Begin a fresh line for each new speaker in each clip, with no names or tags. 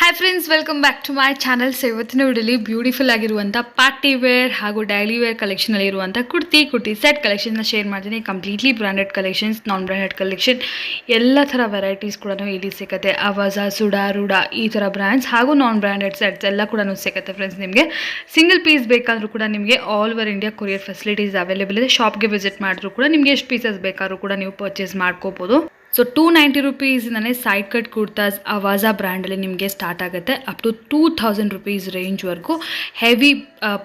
Hi friends, welcome back to my channel. So ಇವತ್ತಿನ ವಿಡಿಯೋಲಿ beautiful ಆಗಿರುವಂಥ ಪಾರ್ಟಿ ವೇರ್ ಹಾಗೂ ಡೈಲಿ ವೇರ್ ಕಲೆಕ್ಷನಲ್ಲಿ ಇರುವಂಥ ಕುರ್ತಿ ಸೆಟ್ ಕಲೆಕ್ಷನ್ನ ಶೇರ್ ಮಾಡ್ತೀನಿ. Completely branded collections, non branded collection, ಎಲ್ಲ ಥರ ವೆರೈಟೀಸ್ ಕೂಡ ಇಲ್ಲಿ ಸಿಗುತ್ತೆ. ಅವಾಜಾ, ಸುಡಾ, ರೂಡಾ ಈ ಥರ ಬ್ರ್ಯಾಂಡ್ಸ್ ಹಾಗೂ ನಾನ್ ಬ್ರ್ಯಾಂಡೆಡ್ ಸೆಟ್ಸ್ ಎಲ್ಲ ಕೂಡ ಸಿಗುತ್ತೆ ಫ್ರೆಂಡ್ಸ್. ನಿಮಗೆ ಸಿಂಗಲ್ ಪೀಸ್ ಬೇಕಾದರೂ ಕೂಡ ನಿಮಗೆ all over India courier facilities available ಇದೆ. ಶಾಪ್ಗೆ ವಿಸಿಟ್ ಮಾಡಿದ್ರು ಕೂಡ ನಿಮಗೆ ಎಷ್ಟು ಪೀಸಸ್ ಬೇಕಾದ್ರೂ ಕೂಡ ನೀವು ಪರ್ಚೇಸ್ ಮಾಡ್ಕೋಬೋದು. ಸೊ 290 ರುಪೀಸಿಂದನೇ ಸೈಡ್ ಕಟ್ ಕುರ್ತಾಸ್ ಅವಾಜಾ ಬ್ರ್ಯಾಂಡಲ್ಲಿ ನಿಮಗೆ ಸ್ಟಾರ್ಟ್ ಆಗುತ್ತೆ. ಅಪ್ ಟು 2000 ರುಪೀಸ್ ರೇಂಜ್ವರೆಗೂ ಹೆವಿ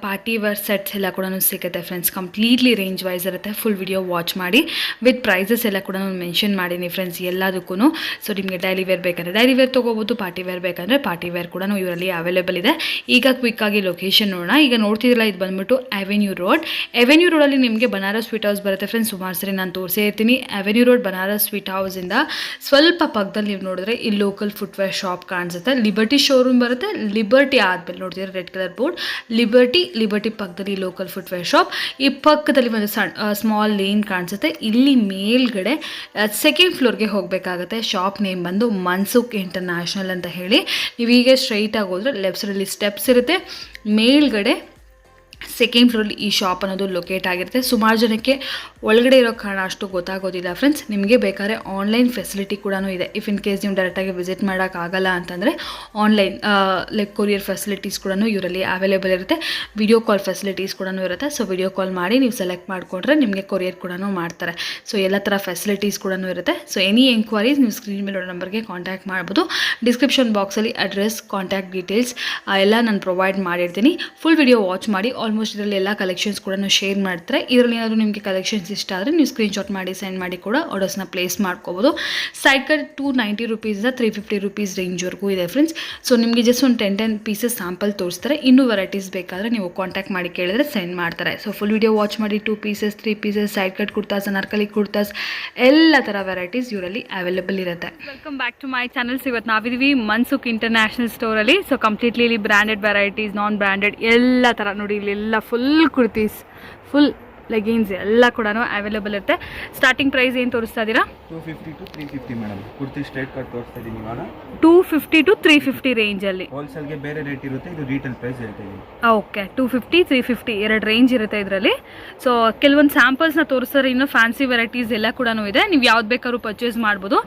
ಪಾರ್ಟಿ ವೇರ್ ಸೆಟ್ಸ್ ಎಲ್ಲ ಕೂಡ ಸಿಗುತ್ತೆ ಫ್ರೆಂಡ್ಸ್. ಕಂಪ್ಲೀಟ್ಲಿ ರೇಂಜ್ ವೈಸ್ ಇರುತ್ತೆ. ಫುಲ್ ವಿಡಿಯೋ ವಾಚ್ ಮಾಡಿ ವಿತ್ ಪ್ರೈಸಸ್ ಎಲ್ಲ ಕೂಡ ಮೆನ್ಷನ್ ಮಾಡೀನಿ ಫ್ರೆಂಡ್ಸ್ ಎಲ್ಲದಕ್ಕೂ. ಸೊ ನಿಮಗೆ ಡೈಲಿ ವೇರ್ ಬೇಕಂದರೆ ಡೈಲಿ ವೇರ್ ತೊಗೋಬೋದು, ಪಾರ್ಟಿ ವೇರ್ ಬೇಕಂದರೆ ಪಾರ್ಟಿ ವೇರ್ ಕೂಡ ಇವರಲ್ಲಿ ಅವೈಲೇಬಲ್ ಇದೆ. ಈಗ ಕ್ವಿಕ್ಕಾಗಿ ಲೊಕೇಶನ್ ನೋಡೋಣ. ಈಗ ನೋಡ್ತಿದ್ರಲ್ಲ, ಇದು ಬಂದುಬಿಟ್ಟು ಅವೆನ್ಯೂ ರೋಡಲ್ಲಿ ನಿಮಗೆ ಬನಾರಸ್ ಸ್ವೀಟ್ ಹೌಸ್ ಬರುತ್ತೆ ಫ್ರೆಂಡ್ಸ್. ಸುಮಾರು ಸರಿ ನಾನು ತೋರಿಸೇ ಇರ್ತೀನಿ. Avenue road Banaras sweet house ಇಂದ ಸ್ವಲ್ಪ ಪಕ್ಕದಲ್ಲಿ ನೀವು ನೋಡಿದ್ರೆ ಈ ಲೋಕಲ್ ಫುಟ್ವೇರ್ ಶಾಪ್ ಕಾಣಿಸುತ್ತೆ. ಲಿಬರ್ಟಿ ಶೋರೂಮ್ ಬರುತ್ತೆ. ಲಿಬರ್ಟಿ ಆದ್ಮೇಲೆ ನೋಡಿದ್ರೆ ರೆಡ್ ಕಲರ್ ಬೋರ್ಡ್ ಲಿಬರ್ಟಿ ಪಕ್ಕದಲ್ಲಿ ಲೋಕಲ್ ಫುಟ್ವೇರ್ ಶಾಪ್. ಈ ಪಕ್ಕದಲ್ಲಿ ಒಂದು ಸ್ಮಾಲ್ ಲೇನ್ ಕಾಣಿಸುತ್ತೆ. ಇಲ್ಲಿ ಮೇಲ್ಗಡೆ ಸೆಕೆಂಡ್ ಫ್ಲೋರ್ಗೆ ಹೋಗಬೇಕಾಗುತ್ತೆ. ಶಾಪ್ ನೇಮ್ ಬಂದು ಮನ್ಸುಖ್ ಇಂಟರ್ನ್ಯಾಷನಲ್ ಅಂತ ಹೇಳಿ. ನೀವೀಗ ಸ್ಟ್ರೈಟ್ ಆಗಿ ಹೋದ್ರೆ ಲೆಫ್ಟ್ ಸೈಡಲ್ಲಿ ಸ್ಟೆಪ್ಸ್ ಇರುತ್ತೆ. ಮೇಲ್ಗಡೆ ಸೆಕೆಂಡ್ ಫ್ಲೋರಲ್ಲಿ ಈ ಶಾಪ್ ಅನ್ನೋದು ಲೊಕೇಟ್ ಆಗಿರುತ್ತೆ. ಸುಮಾರು ಜನಕ್ಕೆ ಒಳಗಡೆ ಇರೋ ಕಾರಣ ಅಷ್ಟು ಗೊತ್ತಾಗೋದಿಲ್ಲ ಫ್ರೆಂಡ್ಸ್. ನಿಮಗೆ ಬೇಕಾದ್ರೆ ಆನ್ಲೈನ್ ಫೆಸಿಲಿಟಿ ಕೂಡ ಇದೆ. ಇಫ್ ಇನ್ ಕೇಸ್ ನೀವು ಡೈರೆಕ್ಟಾಗಿ ವಿಸಿಟ್ ಮಾಡೋಕ್ಕಾಗಲ್ಲ ಅಂತಂದರೆ ಆನ್ಲೈನ್ ಲೈಕ್ ಕೊರಿಯರ್ ಫೆಸಿಲಿಟೀಸ್ ಕೂಡ ಇವರಲ್ಲಿ ಅವೈಲೇಬಲ್ ಇರುತ್ತೆ. ವಿಡಿಯೋ ಕಾಲ್ ಫೆಸಿಲಿಟೀಸ್ ಕೂಡ ಇರುತ್ತೆ. ಸೊ ವಿಡಿಯೋ ಕಾಲ್ ಮಾಡಿ ನೀವು ಸೆಲೆಕ್ಟ್ ಮಾಡಿಕೊಂಡ್ರೆ ನಿಮಗೆ ಕೊರಿಯರ್ ಕೂಡ ಮಾಡ್ತಾರೆ. ಸೊ ಎಲ್ಲ ಥರ ಫೆಸಿಲಿಟೀಸ್ ಕೂಡ ಇರುತ್ತೆ. ಸೊ ಎನಿ ಎಂಕ್ವೈರೀಸ್ ನೀವು ಸ್ಕ್ರೀನ್ ಮೇಲೆ ನಂಬರ್ಗೆ ಕಾಂಟ್ಯಾಕ್ಟ್ ಮಾಡ್ಬೋದು. ಡಿಸ್ಕ್ರಿಪ್ಷನ್ ಬಾಕ್ಸಲ್ಲಿ ಅಡ್ರೆಸ್, ಕಾಂಟ್ಯಾಕ್ಟ್ ಡೀಟೇಲ್ಸ್ ಎಲ್ಲ ನಾನು ಪ್ರೊವೈಡ್ ಮಾಡಿರ್ತೀನಿ. ಫುಲ್ ವಿಡಿಯೋ ವಾಚ್ ಮಾಡಿ. ಆಲ್ಮೋಸ್ಟ್ ಇದರಲ್ಲಿ ಎಲ್ಲ ಕಲೆಕ್ಷನ್ಸ್ ಕೂಡ ಶೇರ್ ಮಾಡ್ತಾರೆ. ಇದರಲ್ಲಿ ಏನಾದರೂ ನಿಮಗೆ ಕಲೆಕ್ಷನ್ಸ್ ಇಷ್ಟ ಆದರೆ ನೀವು ಸ್ಕ್ರೀನ್ಶಾಟ್ ಮಾಡಿ ಸೆಂಡ್ ಮಾಡಿ ಕೂಡ ಆರ್ಡರ್ಸ್ನ ಪ್ಲೇಸ್ ಮಾಡ್ಕೋಬೋದು. ಸೈಡ್ ಕಟ್ 290 ರುಪೀಸಿಂದ 350 ರುಪೀಸ್ ರೇಂಜ್ವರೆಗೂ ಇದೆ ಫ್ರೆಂಡ್ಸ್. ಸೊ ನಿಮಗೆ ಜಸ್ಟ್ ಒಂದು 10 ಪೀಸಸ್ ಸ್ಯಾಂಪಲ್ ತೋರಿಸ್ತಾರೆ. ಇನ್ನೂ ವೆರೈಟೀಸ್ ಬೇಕಾದರೆ ನೀವು ಕಾಂಟ್ಯಾಕ್ಟ್ ಮಾಡಿ ಕೇಳಿದ್ರೆ ಸೆಂಡ್ ಮಾಡ್ತಾರೆ. ಸೊ ಫುಲ್ ವಿಡಿಯೋ ವಾಚ್ ಮಾಡಿ. 2 pieces, 3 pieces, side cut kurtas, Anarkali kurtas, ಎಲ್ಲ ಥರ ವೆರೈಟೀಸ್ ಇವರಲ್ಲಿ ಅವೈಲೇಬಲ್ ಇರುತ್ತೆ. Welcome back to my channels. ಇವತ್ತು ನಾವಿದ್ದೀವಿ ಮನ್ಸುಖ್ ಇಂಟರ್ನ್ಯಾಷನಲ್ ಸ್ಟೋರಲ್ಲಿ. ಸೊ ಕಂಪ್ಲೀಟ್ಲಿ ಇಲ್ಲಿ ಬ್ರ್ಯಾಂಡೆಡ್ ವೆರೈಟೀಸ್, ನಾನ್ ಬ್ರ್ಯಾಂಡೆಡ್ ಎಲ್ಲ ಥರ ನೋಡಿ. ಇಲ್ಲಿ ಎಲ್ಲ ಫುಲ್ ಕುರ್ತೀಸ್, ಫುಲ್ ಲೆಗಿನ್ಸ್ ಎಲ್ಲ ಕೂಡ ಅವೈಲೇಬಲ್ ಇರುತ್ತೆ. ಸ್ಟಾರ್ಟಿಂಗ್ ಪ್ರೈಸ್ ಏನು ತೋರಿಸ್ತಾ ಇದ್ದೀರಾ?
250 to 350 madam. Kurti straight cut ತೋರಿಸ್ತಾ ಇದ್ದೀನಿ ಇವಾಗ.
250 to 350 ರೇಂಜಲ್ಲಿ.
ಹೋಲ್ಸೇಲ್ಗೆ ಬೇರೆ ರೇಟ್ ಇರುತ್ತೆ, ಇದು ರೀಟೇಲ್ ಪ್ರೈಸ್ ಹೇಳ್ತಾ ಇದ್ದೀನಿ.
ಓಕೆ, 250, 350 ಎರಡು ರೇಂಜ್ ಇರುತ್ತೆ ಇದರಲ್ಲಿ. ಸೊ ಕೆಲವೊಂದು ಸ್ಯಾಂಪಲ್ಸ್ನ ತೋರಿಸ್ತಾರೆ. ಇನ್ನೂ ಫ್ಯಾನ್ಸಿ ವೆರೈಟೀಸ್ ಎಲ್ಲ ಕೂಡ ಇದೆ. ನೀವು ಯಾವ್ದು ಬೇಕಾದ್ರೂ ಪರ್ಚೇಸ್ ಮಾಡ್ಬೋದು.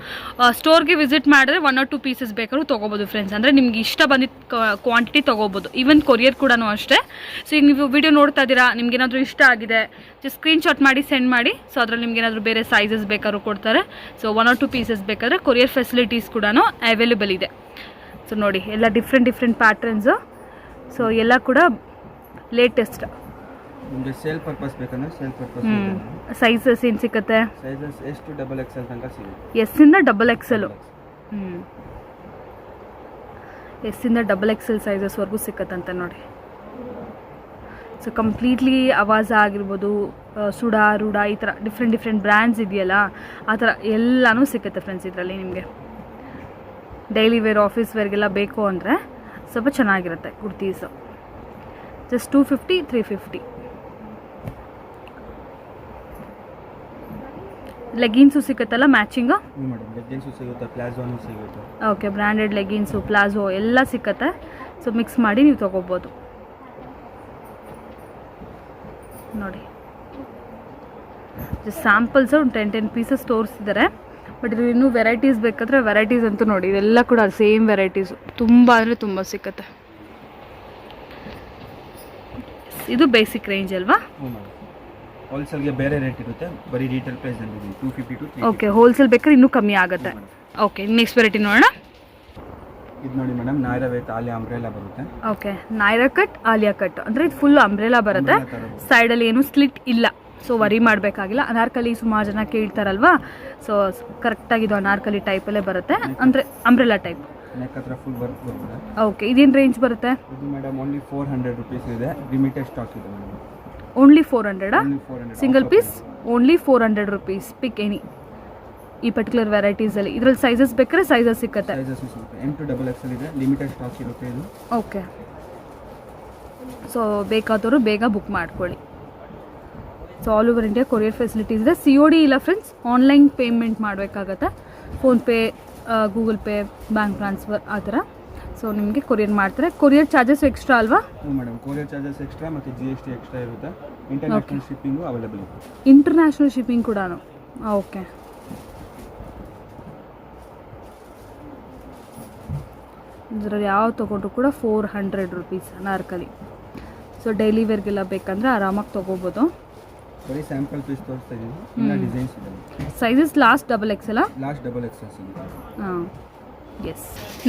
ಸ್ಟೋರ್ಗೆ ವಿಸಿಟ್ ಮಾಡಿದ್ರೆ 1 or 2 ಪೀಸಸ್ ಬೇಕಾದ್ರೂ ತೊಗೋಬೋದು ಫ್ರೆಂಡ್ಸ್. ಅಂದರೆ ನಿಮ್ಗೆ ಇಷ್ಟ ಬಂದಿದ್ದ ಕ್ವಾಂಟಿಟಿ ತೊಗೋಬೋದು. ಈವನ್ ಕೊರಿಯರ್ ಕೂಡ ಅಷ್ಟೇ. ಸೊ ಈಗ ನೀವು ವಿಡಿಯೋ ನೋಡ್ತಾ ಇದ್ದೀರಾ, ನಿಮ್ಗೆ ಏನಾದರೂ ಇಷ್ಟ ಆಗಿದೆ ಜಸ್ಟ್ ಸ್ಕ್ರೀನ್ಶಾಟ್ ಮಾಡಿ ಸೆಂಡ್ ಮಾಡಿ. ಸೊ ಅದರಲ್ಲಿ ನಿಮ್ಗೆ ಏನಾದರೂ ಬೇರೆ ಸೈಜಸ್ ಬೇಕಾದ್ರೂ ಕೊಡ್ತಾರೆ. ಸೊ 1 or 2 ಪೀಸಸ್ ಬೇಕಾದ್ರೆ ಕೊರಿಯರ್ ಫೆಸಿಲಿಟೀಸ್ ಕೂಡ ಅವೈಲೇಬಲ್ ಇದೆ. ಸೊ ನೋಡಿ, ಎಲ್ಲ ಡಿಫ್ರೆಂಟ್ ಪ್ಯಾಟರ್ನ್ಸು. ಸೊ ಎಲ್ಲ ಕೂಡ ಲೇಟೆಸ್ಟ್.
ನಿಮಗೆ ಸೇಲ್ ಪರ್ಪಸ್ ಬೇಕಂದ್ರೆ ಸೇಲ್ ಪರ್ಪಸ್.
ಸೈಜಸ್ ಏನು ಸಿಗುತ್ತೆ?
ಸೈಜಸ್ ಎಸ್ ಟು XXL ತನಕ ಸಿಗುತ್ತೆ.
ಎಸ್ಸಿಂದ XXL. ಎಸ್ಸಿಂದ XXL ಸೈಜಸ್ವರೆಗೂ ಸಿಕ್ಕತ್ತಂತೆ ನೋಡಿ. ಸೊ ಕಂಪ್ಲೀಟ್ಲಿ ಅವಾಜಾ ಆಗಿರ್ಬೋದು, ಸುಡಾ, ರೂಡಾ ಈ ಥರ ಡಿಫ್ರೆಂಟ್ ಬ್ರ್ಯಾಂಡ್ಸ್ ಇದೆಯಲ್ಲ, ಆ ಥರ ಎಲ್ಲನೂ ಸಿಗುತ್ತೆ ಫ್ರೆಂಡ್ಸ್ ಇದರಲ್ಲಿ. ನಿಮಗೆ ಡೈಲಿ ವೇರ್, ಆಫೀಸ್ ವೇರ್ಗೆಲ್ಲ ಬೇಕು ಅಂದರೆ ಸ್ವಲ್ಪ ಚೆನ್ನಾಗಿರುತ್ತೆ ಕುರ್ತೀಸು. ಜಸ್ಟ್ 250, 350. ಲೆಗಿನ್ಸು ಸಿಗುತ್ತಲ್ಲ ಮ್ಯಾಚಿಂಗು?
ಮೇಡಮ್ ಲೆಗಿನ್ಸು ಸಿಗುತ್ತೆ, ಪ್ಲಾಜೋನು ಸಿಗುತ್ತೆ.
ಓಕೆ, ಬ್ರ್ಯಾಂಡೆಡ್ ಲೆಗಿನ್ಸು, ಪ್ಲಾಜೋ ಎಲ್ಲ ಸಿಕ್ಕತ್ತೆ. ಸೊ ಮಿಕ್ಸ್ ಮಾಡಿ ನೀವು ತೊಗೋಬೋದು ನೋಡಿ. ಜಸ್ಟ್ ಸ್ಯಾಂಪಲ್ಸ್ ಒಂದು 10 ಪೀಸಸ್ ತೋರಿಸಿದ್ದಾರೆ. ಬಟ್ ಇದು ಇನ್ನೂ ವೆರೈಟೀಸ್ ಬೇಕಾದರೆ ವೆರೈಟೀಸ್ ಅಂತೂ ನೋಡಿ, ಇದೆಲ್ಲ ಕೂಡ ಸೇಮ್ ವೆರೈಟೀಸು ತುಂಬ ಅಂದರೆ ತುಂಬ ಸಿಕ್ಕತ್ತೆ. ಇದು ಬೇಸಿಕ್ ರೇಂಜ್ ಅಲ್ವಾ?
ಹೋಲ್ಸೇಲ್ಗೆ ಬೇರೆ ರೇಟ್ ಇರುತ್ತೆ, ಬರೀ ರೀಟೇಲ್ ಪ್ರೈಸ್ ಅಂತ 250 to 350.
ಓಕೆ, ಹೋಲ್ಸೇಲ್ ಬೇಕಾದ್ರೆ ಇನ್ನೂ ಕಮ್ಮಿ ಆಗುತ್ತೆ. ಓಕೆ, ನೆಕ್ಸ್ಟ್ ವೆರೈಟಿ ನೋಡೋಣ.
ಇದು ನೋಡಿ madam, Naira with Alia umbrella ಬರುತ್ತೆ.
Okay, Naira cut, Alia cut ಅಂದರೆ ಇದು ಫುಲ್ ಅಂಬ್ರೆಲಾ ಬರುತ್ತೆ. ಸೈಡಲ್ಲಿ ಏನು ಸ್ಲಿಟ್ ಇಲ್ಲ. ಸೊ ವರಿ ಮಾಡಬೇಕಾಗಿಲ್ಲ. ಅನಾರ್ಕಲಿ ಸುಮಾರು ಜನ ಕೇಳ್ತಾರಲ್ವಾ, ಸೊ ಕರೆಕ್ಟಾಗಿ ಇದು ಅನಾರ್ಕಲಿ ಟೈಪಲ್ಲೇ ಬರುತ್ತೆ, ಅಂದರೆ ಅಂಬ್ರೆಲಾ ಟೈಪ್.
ನೆಕ್ ಹತ್ರ ಫುಲ್ ವರ್ಕ್ ಬರುತ್ತೆ.
ಓಕೆ, ಇದೇನು ರೇಂಜ್ ಬರುತ್ತೆ?
ಇದು ಮೇಡಮ್ ಓನ್ಲಿ 400 ರುಪೀಸ್ ಇದೆ. ಲಿಮಿಟೆಡ್ ಸ್ಟಾಕ್ ಇದೆ madam.
Only 400? Single piece only 400 rupees. Pick any ಈ ಪರ್ಟಿಕ್ಯುಲರ್ ವೆರೈಟೀಸಲ್ಲಿ. ಇದರಲ್ಲಿ ಸೈಜಸ್ ಬೇಕಾದ್ರೆ ಸೈಜಸ್ ಸಿಗುತ್ತೆ.
M to XXL ಇದೆ, ಲಿಮಿಟೆಡ್ ಸ್ಟಾಕ್ ಇರುತ್ತೆ ಇದು. ಓಕೆ,
ಸೊ ಬೇಕಾದವರು ಬೇಗ ಬುಕ್ ಮಾಡ್ಕೊಳ್ಳಿ. So all over India courier facilities ಇದೆ. COD ಇಲ್ಲ ಫ್ರೆಂಡ್ಸ್, ಆನ್ಲೈನ್ ಪೇಮೆಂಟ್ ಮಾಡಬೇಕಾಗತ್ತೆ. PhonePe, Google pay, bank transfer ಆ ಥರ. ಸೊ ನಿಮಗೆ ಕೊರಿಯರ್ ಮಾಡ್ತಾರೆ. ಕೊರಿಯರ್ ಚಾರ್ಜಸ್ ಎಕ್ಸ್ಟ್ರಾ ಅಲ್ವಾ?
ಹ್ಞೂ ಮೇಡಮ್, ಕೊರಿಯರ್ ಚಾರ್ಜಸ್ ಎಕ್ಸ್ಟ್ರಾ ಮತ್ತು GST ಎಕ್ಸ್ಟ್ರಾ ಇರುತ್ತೆ. ಇಂಟರ್ನ್ಯಾಷನಲ್ ಶಿಪ್ಪಿಂಗು ಅವೈಲೇಬಲ್ ಇದೆ.
ಇಂಟರ್ನ್ಯಾಷನಲ್ ಶಿಪ್ಪಿಂಗ್ ಕೂಡ? ಓಕೆ. ಇದರಲ್ಲಿ ಯಾವ ತೊಗೊಂಡ್ರು ಕೂಡ 400 ರುಪೀಸ್ ಅನಾರ್ಕಲಿ. ಸೊ ಡೈಲಿ ವೇರ್ಗೆಲ್ಲ ಬೇಕಂದರೆ ಆರಾಮಾಗಿ ತೊಗೋಬೋದು.
ಬರೀ ಸ್ಯಾಂಪಲ್ ಪೀಸ್ ತೋರಿಸ್ತಾ ಇದ್ದೀವಿ, ಇನ್ನು ಡಿಸೈನ್ಸ್ ಇದೆ.
Sizes last XXL?
Last XXL ಸಿಗುತ್ತೆ.
ಹಾಂ, ಎಸ್.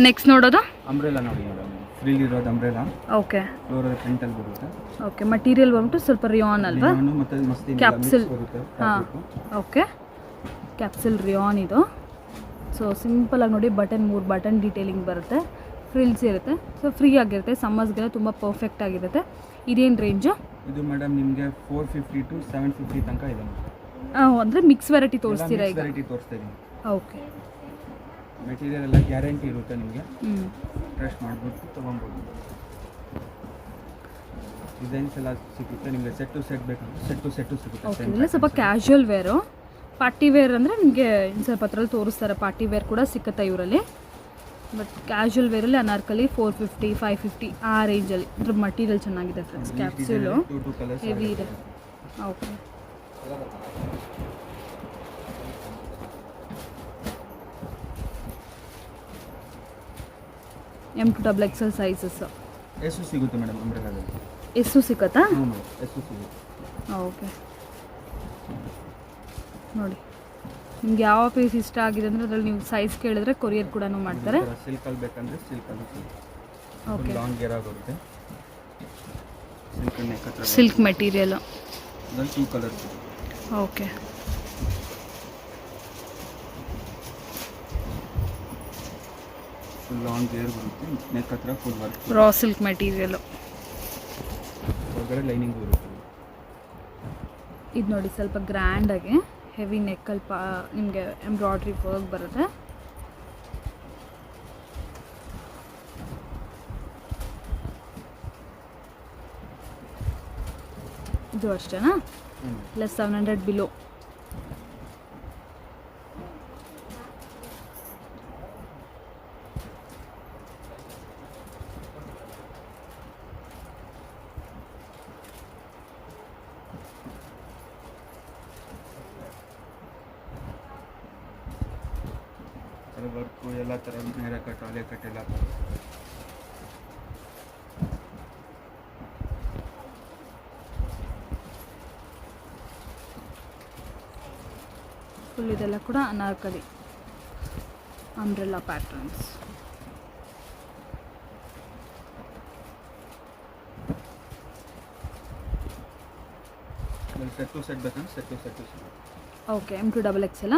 ನೆಕ್ಸ್ಟ್ ನೋಡೋದು
ಅಂಬ್ರೆಲಾ ನೋಡಿ ಮೇಡಮ್, ಫ್ರೀಲ್ ಇರೋದು ಅಂಬ್ರೆಲಾ.
ಓಕೆ.
ಫ್ಲೋರಲ್ ಪ್ರಿಂಟಲ್ಲಿ ಬರುತ್ತೆ.
ಓಕೆ. ಮಟೀರಿಯಲ್ ಬಂದ್ಬಿಟ್ಟು ಸ್ವಲ್ಪ ರಿಯಾನ್ ಅಲ್ವಾ?
ಮತ್ತು ಮಸ್ತಿ
ಕ್ಯಾಪ್ಸುಲ್.
ಬರುತ್ತೆ.
ಹಾಂ, ಓಕೆ. ಕ್ಯಾಪ್ಸುಲ್ ರಿಯಾನ್ ಇದು. ಸೊ ಸಿಂಪಲಾಗಿ ನೋಡಿ, ಬಟನ್ 3 ಬಟನ್ ಡೀಟೇಲಿಂಗ್ ಬರುತ್ತೆ, ಫ್ರಿಲ್ಸ್ ಇರುತ್ತೆ. ಸೊ ಫ್ರೀ ಆಗಿರುತ್ತೆ, ಸಮ್ಮರ್ಸ್ಗೆಲ್ಲ ತುಂಬ ಪರ್ಫೆಕ್ಟ್ ಆಗಿರುತ್ತೆ. ಇದೇನು ರೇಂಜು? ಇದು
ಮೇಡಮ್ ನಿಮಗೆ 450 to 750 ತನಕ ಇದೆ.
ಅಂದರೆ ಮಿಕ್ಸ್ ವೆರೈಟಿ ತೋರಿಸ್ತೀರಾ ಈಗ?
ವೆರೈಟಿ ತೋರಿಸ್ತಾ ಇದ್ದೀನಿ.
ಓಕೆ.
ಮೆಟೀರಿಯಲ್ ಎಲ್ಲ ಗ್ಯಾರಂಟಿ ಇರುತ್ತೆ ನಿಮಗೆ. ಟ್ರಸ್ಟ್ ಮಾಡ್ಬಿಟ್ಟು ತೊಗೊಬೋದು. ಡಿಸೈನ್ಸ್ ಎಲ್ಲ ಸಿಗುತ್ತೆ ನಿಮಗೆ. ಸೆಟ್ ಟು ಸೆಟ್ ಬೇಕಂದ್ರೆ ಸೆಟ್ ಟು ಸಿಗುತ್ತೆ.
ಓಕೆ. ಇದೆಲ್ಲ ಸ್ವಲ್ಪ ಕ್ಯಾಶುವಲ್ ವೇರು. ಪಾರ್ಟಿ ವೇರ್ ಅಂದರೆ ನಿಮಗೆ ಸ್ವಲ್ಪ ಹತ್ರಲ್ಲಿ ತೋರಿಸ್ತಾರೆ. ಪಾರ್ಟಿ ವೇರ್ ಕೂಡ ಸಿಗುತ್ತೆ ಇವರಲ್ಲಿ. ಬಟ್ ಕ್ಯಾಶುವಲ್ ವೇರಲ್ಲಿ ಅನಾರ್ಕಲಿ 450, 550 ಆ ರೇಂಜಲ್ಲಿ. ಇದ್ರ ಮಟೀರಿಯಲ್ ಚೆನ್ನಾಗಿದೆ ಫ್ರೆಂಡ್ಸ್. ಕ್ಯಾಪ್ಸೂಲು ಹೆವಿ ಇದೆ. Okay. M to XXL sizes
ಎಷ್ಟು ಸಿಗುತ್ತೆ ಮೇಡಮ್ ಅಂಬ್ರೆಲಾದಲ್ಲಿ?
ಎಷ್ಟು ಸಿಗುತ್ತಾ?
ಎಷ್ಟು ಸಿಗುತ್ತೆ.
ಓಕೆ. ನೋಡಿ, ನಿಮ್ಗೆ ಯಾವ ಪೀಸ್ ಇಷ್ಟ ಆಗಿದೆ ಅಂದರೆ ಅದರಲ್ಲಿ ನೀವು ಸೈಜ್ ಕೇಳಿದ್ರೆ ಕೊರಿಯರ್ ಕೂಡ ಮಾಡ್ತಾರೆ.
ಸಿಲ್ಕಲ್ಲಿ ಬೇಕಂದರೆ ಸಿಲ್ಕಲ್ಲಿ ಸಿಗುತ್ತೆ.
ಓಕೆ.
ಲಾಂಗ್ ಗೇರ್ ಬರುತ್ತೆ.
Silk material.
ಇದರಲ್ಲಿ 2 ಕಲರ್ಸ್ ಇದೆ.
ಓಕೆ.
ಫುಲ್ ಲಾಂಗ್ ಗೇರ್ ಬರುತ್ತೆ. ನೆಕ್ ಹತ್ರ full work.
Raw silk material.
ಹೊರಗಡೆ ಲೈನಿಂಗ್ ಬರುತ್ತೆ.
ಇದು ನೋಡಿ, ಸ್ವಲ್ಪ ಗ್ರ್ಯಾಂಡಾಗಿ ಹೆವಿ ನೆಕ್ಕಲ್ಲಿ ನಿಮಗೆ ಎಂಬ್ರಾಯ್ಡ್ರಿ ವರ್ಕ್ ಬರುತ್ತೆ. ಇದು ಅಷ್ಟೇನಾ? Plus 700 below.
ವರ್ಕು ಎಲ್ಲ ಥರ ನೇರ ಕಟ್, ಅಲೆ ಕಟ್ ಎಲ್ಲ ಥರ.
ಫುಲ್ ಇದೆಲ್ಲ ಕೂಡ Anarkali umbrella patterns.
Set to set ಬೇಕಂದ್ರೆ set to set.
Okay. M to XXL?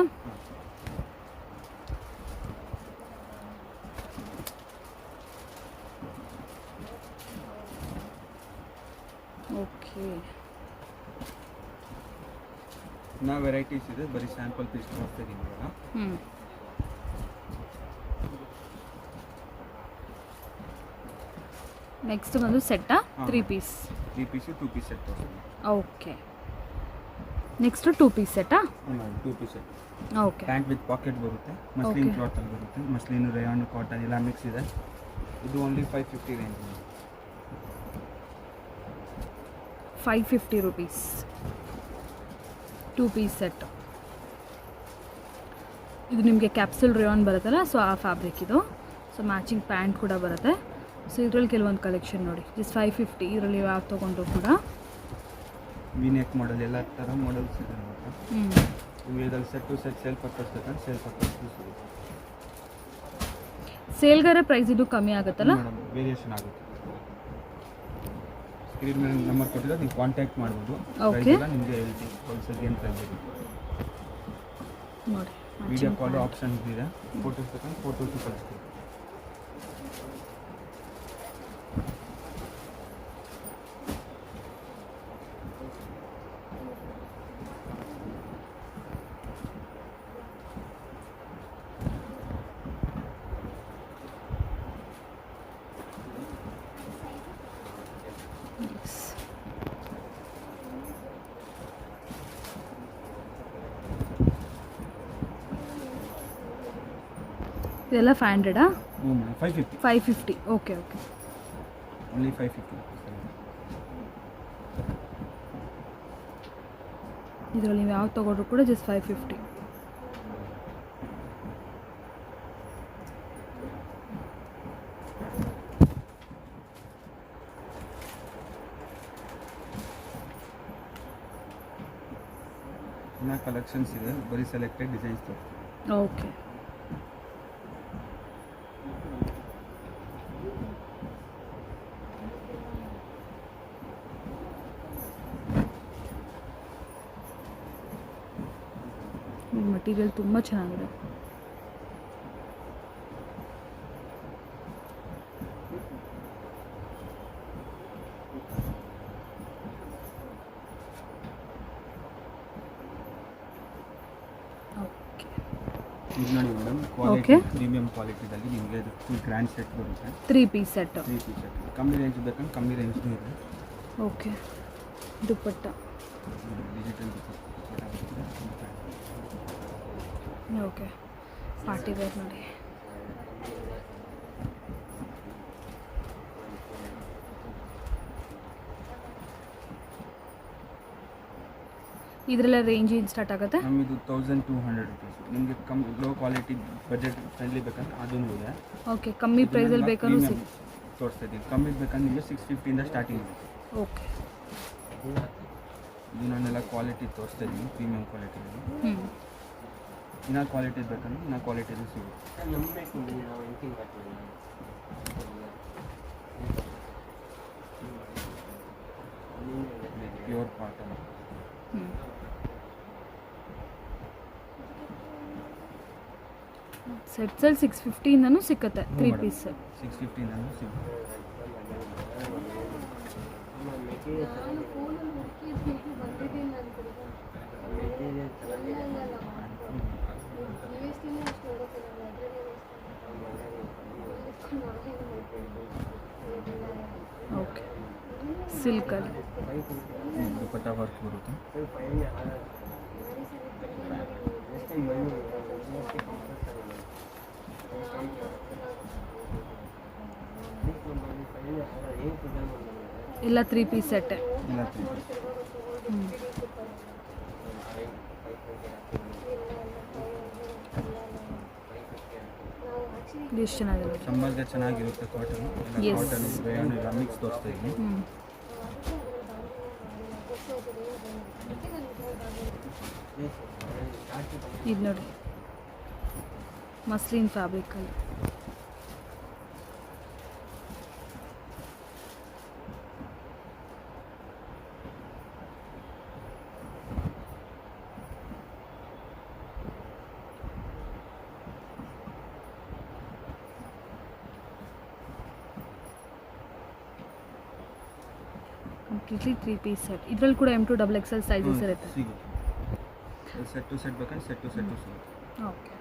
Okay.
ನಾ ವೆರೈಟೀಸ್ ಇದೆ, ಬರೀ ಸ್ಯಾಂಪಲ್ ಪೀಸ್ ತೋರಿಸ್ತಾ ಇದ್ದೀನಿ ಇವಾಗ.
ನೆಕ್ಸ್ಟ್ ಬಂದು ಸೆಟ್ಟಾ? 3 ಪೀಸ್?
3 ಪೀಸು 2 ಪೀಸ್ ಸೆಟ್ ತೋರಿಸ್ತೀನಿ.
ಓಕೆ. ನೆಕ್ಸ್ಟ್ 2 ಪೀಸ್ ಸೆಟ್ಟಾ?
2 piece set.
Okay.
Pant with pocket ಬರುತ್ತೆ. ಮಸ್ಲಿನ್ ಕ್ಲಾತಲ್ಲಿ ಬರುತ್ತೆ. ಮಸ್ಲಿನ್, ರೇಯಾನ್, ಕಾಟನ್ ಎಲ್ಲ ಮಿಕ್ಸ್ ಇದೆ. ಇದು only 550 range.
550 rupees 2 piece set. ಇದು ನಿಮಗೆ ಕ್ಯಾಪ್ಸುಲ್ ರೇಯಾನ್ ಬರುತ್ತಲ್ಲ, ಸೊ ಆ ಫ್ಯಾಬ್ರಿಕ್ ಇದು. ಸೊ ಮ್ಯಾಚಿಂಗ್ ಪ್ಯಾಂಟ್ ಕೂಡ ಬರುತ್ತೆ. ಸೊ ಇದರಲ್ಲಿ ಕೆಲವೊಂದು ಕಲೆಕ್ಷನ್ ನೋಡಿ, ಜಸ್ಟ್ 550. ಇದರಲ್ಲಿ ಯಾವ ತೊಗೊಂಡ್ರು ಕೂಡ
ವಿನೆಕ್ ಮಾಡಲ್ ಎಲ್ಲ ಥರ ಮಾಡಲ್ಸ್ ಇದೆ. ಇದರಲ್ಲಿ set to set sale purpose ಬೇಕಂದ್ರೆ ಸೇಲ್ ಪರ್ಪಸ್ ಸಿಗುತ್ತೆ.
ಸೇಲ್ಗಾರೆ ಪ್ರೈಸ್ ಇದು ಕಮ್ಮಿ ಆಗುತ್ತಲ್ಲ?
ವೇರಿಯೇಷನ್ ಆಗುತ್ತೆ. ಸ್ಕ್ರೀನ್ ಮೇಲೆ ನಂಬರ್ ಕೊಟ್ಟಿದ್ರೆ ನೀವು ಕಾಂಟ್ಯಾಕ್ಟ್ ಮಾಡ್ಬೋದು.
ಓಕೆ.
ನಿಮಗೆ ಹೇಳ್ತೀವಿ ಹೋಲ್ಸೇಲ್ಗೆ ಏನು ಪ್ರೈಸ್ ಇದೆ
ನೋಡಿ.
ವಿಡಿಯೋ ಕಾಲ್ ಆಪ್ಷನ್ ಇದೆ. ಫೋಟೋಸ್ ಬೇಕಂದ್ರೆ ಫೋಟೋಸು ಕಳಿಸ್ತೀವಿ.
ಇದೆಲ್ಲ 500?
ಹ್ಞೂ ಮೇಡಮ್ 550
550. Okay okay.
ಓನ್ಲಿ 550
ಇದರಲ್ಲಿ ನೀವು ಯಾವ್ದು ತೊಗೊಂಡ್ರು ಕೂಡ ಜಸ್ಟ್ 550.
ಇನ್ನು ಕಲೆಕ್ಷನ್ಸ್ ಇದೆ, ಬರೀ ಸೆಲೆಕ್ಟೆಡ್ ಡಿಸೈನ್ಸ್ ತೋರಿಸ್ತೀನಿ.
ಓಕೆ. ಮಟೀರಿಯಲ್ ತುಂಬ ಚೆನ್ನಾಗಿದೆ.
ಇದು ನೋಡಿ ಮೇಡಮ್, ಕ್ವಾಲಿಟಿ
Okay.
ಪ್ರೀಮಿಯಂ ಕ್ವಾಲಿಟಿದಲ್ಲಿ ನಿಮಗೆ ಇದು ಫುಲ್ ಗ್ರ್ಯಾಂಡ್ ಸೆಟ್ ಬರುತ್ತೆ.
3 ಪೀಸ್ ಸೆಟ್.
3 ಪೀಸ್ ಸೆಟ್ ಕಮ್ಮಿ ರೇಂಜ್ ಬೇಕಂದ್ರೆ ಕಮ್ಮಿ ರೇಂಜ್ನೂ ಇದೆ.
Okay. Dupatta.
Digital
okay. Party wear ನೋಡಿ. ಇದರೆಲ್ಲ ರೇಂಜ್ ಏನು ಸ್ಟಾರ್ಟ್ ಆಗುತ್ತೆ?
ನಮ್ಮದು 1200 ರುಪೀಸ್. ನಿಮಗೆ ಲೋ ಕ್ವಾಲಿಟಿ ಬಜೆಟ್ ಫ್ರೆಂಡ್ಲಿ ಬೇಕಂದ್ರೆ ಅದೂ ಇದೆ.
ಓಕೆ. ಕಮ್ಮಿ ಪ್ರೈಸಲ್ಲಿ ಬೇಕಾದ್ರೂ ಸಿಗುತ್ತೆ.
ತೋರಿಸ್ತಾ ಇದ್ದೀನಿ. ಕಮ್ಮಿ ಬೇಕಂದ್ರೆ ನಿಮಗೆ 650 ಸ್ಟಾರ್ಟಿಂಗ್ ಇದೆ.
ಓಕೆ.
ಇದು ನಾನೆಲ್ಲ ಕ್ವಾಲಿಟಿ ತೋರಿಸ್ತಾ ಇದ್ದೀನಿ, ಪ್ರೀಮಿಯಂ ಕ್ವಾಲಿಟಿಯಲ್ಲಿ. ಇನ್ನೂ ಕ್ವಾಲಿಟಿ ಬೇಕಂದ್ರೆ ಇನ್ನೂ ಕ್ವಾಲಿಟಿದು ಸಿಗುತ್ತೆ. Pure cotton.
ಸೆಟ್ಸಲ್ಲಿ 650ಇಂದನೂ ಸಿಕ್ಕತ್ತೆ 3 ಪೀಸ್.
650 ಸಿಗುತ್ತೆ.
ಓಕೆ. ಸಿಲ್ಕಲ್ಲಿ
ದುಪ್ಪಟ್ಟ ವರ್ಕ್ ಬರುತ್ತೆ.
ಎಲ್ಲ 3 ಪೀಸ್ ಸೆಟ್ಟೆ.
ಎಲ್ಲ 3 ಪೀಸ್.
ಎಷ್ಟು ಚೆನ್ನಾಗಿದೆ.
ಸಮ್ಮರ್ಗೆ ಚೆನ್ನಾಗಿರುತ್ತೆ ಕಾಟನ್.
Yes.
ಕಾಟನ್ ರೇಯಾನ್ ಎಲ್ಲ ಮಿಕ್ಸ್ ತೋರಿಸ್ತಾ ಇದ್ದೀನಿ.
ಇದು ನೋಡಿ, ಮಸ್ಲಿನ್ ಫ್ಯಾಬ್ರಿಕಲ್ಲಿ. Completely 3 piece set. ಇದರಲ್ಲಿ ಕೂಡ M2 XXL ಸೈಜಸ್ ಇರುತ್ತೆ.
ಸಿಗುತ್ತೆ. ಸೆಟ್ ಟು ಸೆಟ್ ಬೇಕಂದ್ರೆ ಸೆಟ್ ಟು ಸಿಗುತ್ತೆ.
ಓಕೆ.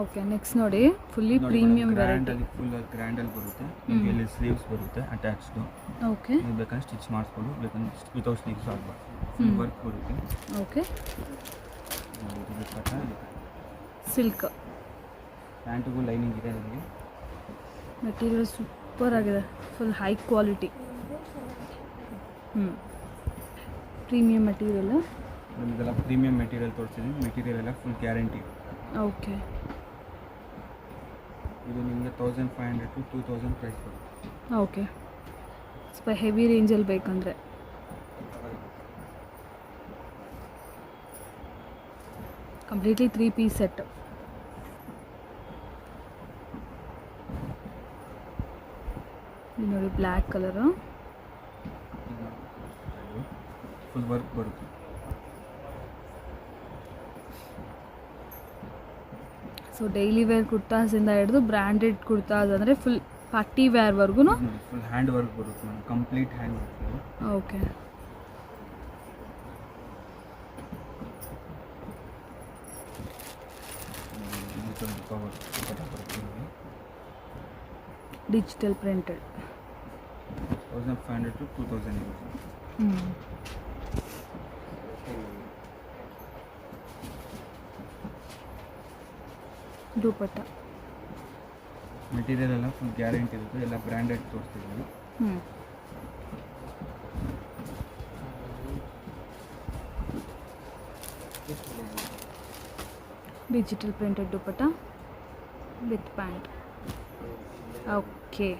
ಓಕೆ. ನೆಕ್ಸ್ಟ್ ನೋಡಿ, ಫುಲ್ಲಿ ಪ್ರೀಮಿಯಂ ವೆರೈಟಿ.
ಫುಲ್ ಗ್ರ್ಯಾಂಡಲ್ಲಿ ಬರುತ್ತೆ. ನಿಮಗೆ ಇಲ್ಲಿ ಸ್ಲೀವ್ಸ್ ಬರುತ್ತೆ ಅಟ್ಯಾಚ್ಡು.
ಓಕೆ.
ನೀವು ಬೇಕಂದ್ರೆ ಸ್ಟಿಚ್ ಮಾಡಿಸ್ಬೋದು, ಬೇಕಂದ್ರೆ ವಿತೌಟ್ ಸ್ಲೀವ್ಸ್ ಆಗ್ಬಾರ್ದು. ಫುಲ್ ವರ್ಕ್ ಬರುತ್ತೆ.
ಓಕೆ.
ಇದು ದುಪ್ಪಟ್ಟ.
ಸಿಲ್ಕ್.
ಪ್ಯಾಂಟಿಗೂ ಲೈನಿಂಗ್ ಇದೆ ನಿಮಗೆ.
ಮೆಟೀರಿಯಲ್ ಸೂಪರ್ ಆಗಿದೆ, full high quality. Premium material.
ನಿಮಗೆಲ್ಲ ಪ್ರೀಮಿಯಂ ಮೆಟೀರಿಯಲ್ ತೋರಿಸ್ತೀನಿ. ಮೆಟೀರಿಯಲ್ ಎಲ್ಲ ಫುಲ್ ಗ್ಯಾರಂಟಿ.
ಓಕೆ.
ಇದು ನಿಮಗೆ 1500 to 2000 ಪ್ರೈಸ್ ಬರುತ್ತೆ.
ಓಕೆ. ಸ್ವಲ್ಪ ಹೆವಿ ರೇಂಜಲ್ಲಿ ಬೇಕಂದರೆ. Completely 3 piece set. ನೋಡಿ, ಬ್ಲ್ಯಾಕ್ ಕಲರು.
ಫುಲ್ ವರ್ಕ್ ಬರುತ್ತೆ.
ಸೊ ಡೈಲಿ ವೇರ್ ಕುರ್ತಾಸಿಂದ ಹಿಡಿದು ಬ್ರ್ಯಾಂಡೆಡ್ ಕುರ್ತಾಸ್ ಅಂದರೆ ಫುಲ್ ಪಾರ್ಟಿ ವೇರ್ವರೆಗೂ.
ಫುಲ್ ಹ್ಯಾಂಡ್ ವರ್ಕ್ ಬರುತ್ತೆ madam, complete hand work.
Okay. Digital printed.
1500 to 2000 ಇರುತ್ತೆ.
ದುಪಟ್ಟ.
ಮೆಟೀರಿಯಲ್ ಎಲ್ಲ ಫುಲ್ ಗ್ಯಾರಂಟಿ ಇರುತ್ತೆ, ಎಲ್ಲ ಬ್ರ್ಯಾಂಡೆಡ್ ತೋರಿಸ್ತಿದ್ದೀವಿ.
ಹ್ಞೂ. Digital printed dupatta with pant. Okay.